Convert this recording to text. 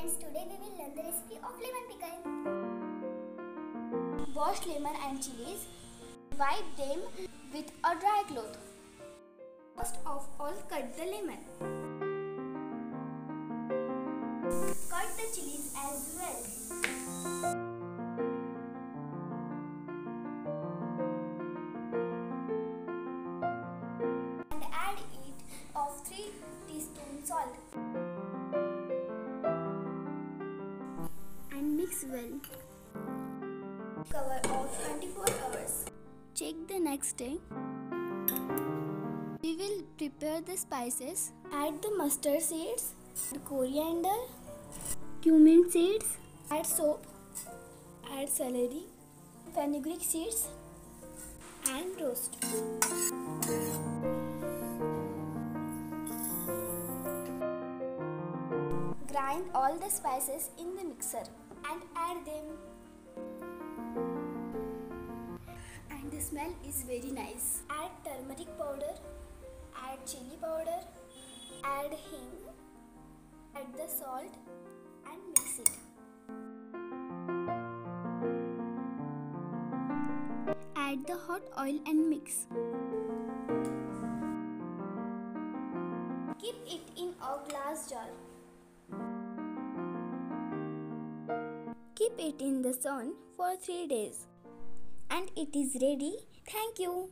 friends, today we will learn the recipe of lemon pickle. Wash lemon and chilies. Wipe them with a dry cloth. First of all, cut the lemon. Cut the chilies as well. And add it of 3 teaspoons salt. And mix well. Cover of 24 hours. Check the next day. We will prepare the spices. Add the mustard seeds, coriander, cumin seeds, add soap, add celery, fenugreek seeds and roast. Grind all the spices in the mixer and add them. And the smell is very nice. Add turmeric powder, add chili powder, add hing, add the salt and mix it. Add the hot oil and mix. Keep it in a glass jar. Keep it in the sun for 3 days. And it is ready. Thank you.